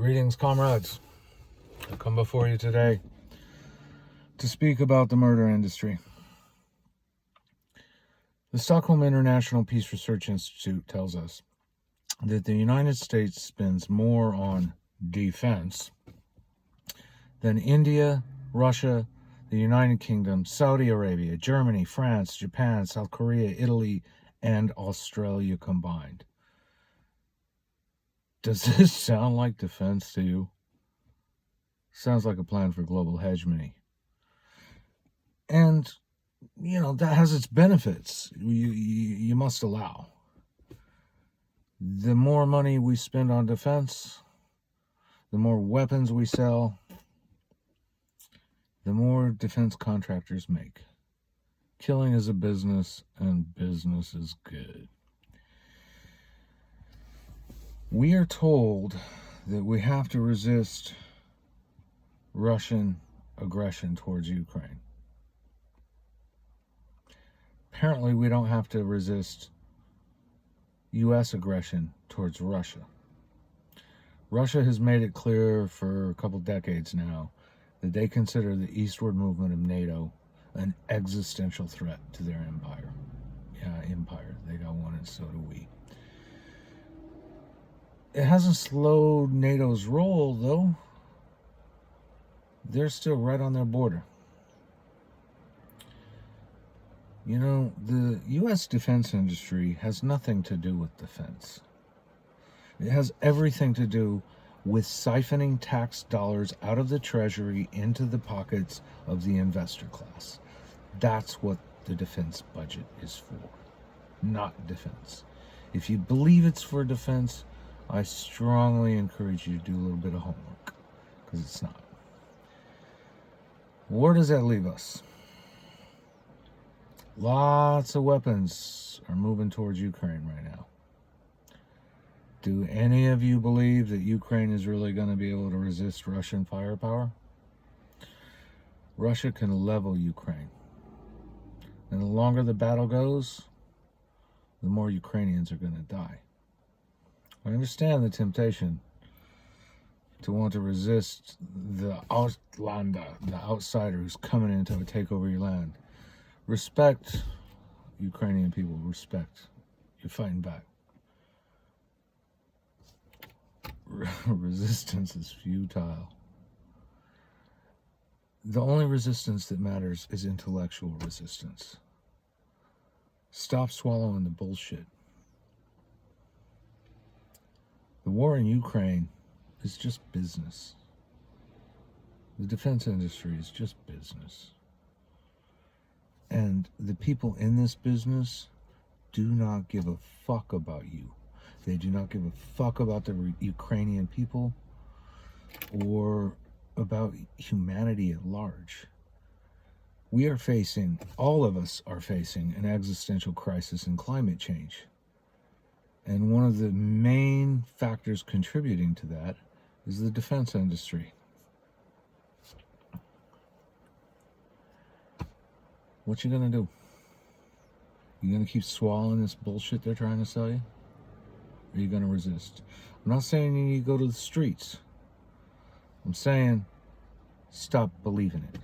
Greetings, comrades. I come before you today to speak about the murder industry. The Stockholm International Peace Research Institute tells us that the United States spends more on defense than India, Russia, the United Kingdom, Saudi Arabia, Germany, France, Japan, South Korea, Italy, and Australia combined. Does this sound like defense to you? Sounds like a plan for global hegemony. And, that has its benefits. You must allow. The more money we spend on defense, the more weapons we sell, the more defense contractors make. Killing is a business, and business is good. We are told that we have to resist Russian aggression towards Ukraine. Apparently, we don't have to resist U.S. aggression towards Russia. Russia has made it clear for a couple decades now that they consider the eastward movement of NATO an existential threat to their empire. Yeah, empire. They got one, and so do we. It hasn't slowed NATO's role, though. They're still right on their border. The U.S. defense industry has nothing to do with defense. It has everything to do with siphoning tax dollars out of the Treasury into the pockets of the investor class. That's what the defense budget is for, not defense. If you believe it's for defense, I strongly encourage you to do a little bit of homework, because it's not. Where does that leave us? Lots of weapons are moving towards Ukraine right now. Do any of you believe that Ukraine is really going to be able to resist Russian firepower? Russia can level Ukraine. And the longer the battle goes, the more Ukrainians are going to die. I understand the temptation to want to resist the Outlander, the outsider who's coming in to take over your land. Respect, Ukrainian people, respect. You're fighting back. Resistance is futile. The only resistance that matters is intellectual resistance. Stop swallowing the bullshit. The war in Ukraine is just business. The defense industry is just business. And the people in this business do not give a fuck about you. They do not give a fuck about the Ukrainian people or about humanity at large. All of us are facing an existential crisis in climate change. And one of the main factors contributing to that is the defense industry. What you gonna do? You gonna keep swallowing this bullshit they're trying to sell you? Or are you gonna resist? I'm not saying you need to go to the streets. I'm saying stop believing it.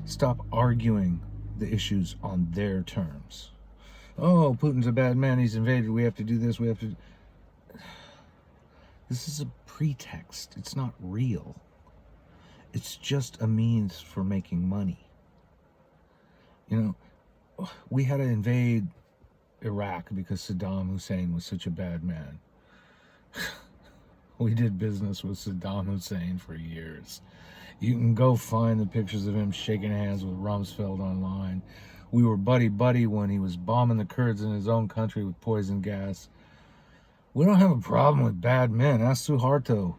Stop arguing the issues on their terms. Oh, Putin's a bad man, he's invaded, we have to do this, This is a pretext. It's not real. It's just a means for making money. We had to invade Iraq because Saddam Hussein was such a bad man. We did business with Saddam Hussein for years. You can go find the pictures of him shaking hands with Rumsfeld online. We were buddy-buddy when he was bombing the Kurds in his own country with poison gas. We don't have a problem with bad men. Ask Suharto.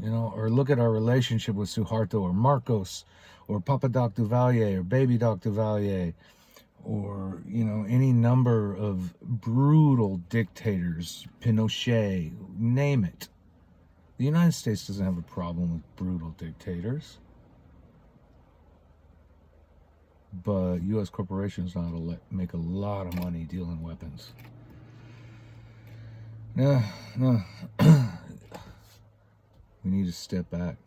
Or look at our relationship with Suharto or Marcos or Papa Doc Duvalier or Baby Doc Duvalier or, any number of brutal dictators, Pinochet, name it. The United States doesn't have a problem with brutal dictators. But U.S. corporations know how to make a lot of money dealing weapons. No. We need to step back.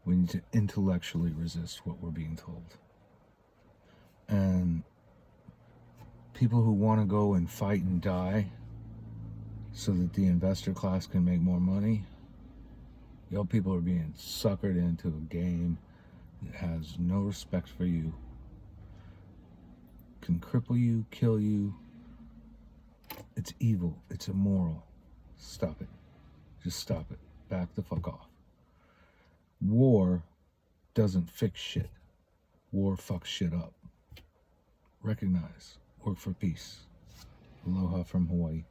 We need to intellectually resist what we're being told. And people who want to go and fight and die so that the investor class can make more money, y'all people are being suckered into a game that has no respect for you, can cripple you, kill you. It's evil. It's immoral. Stop it. Just stop it. Back the fuck off. War doesn't fix shit. War fucks shit up. Recognize. Work for peace. Aloha from Hawaii.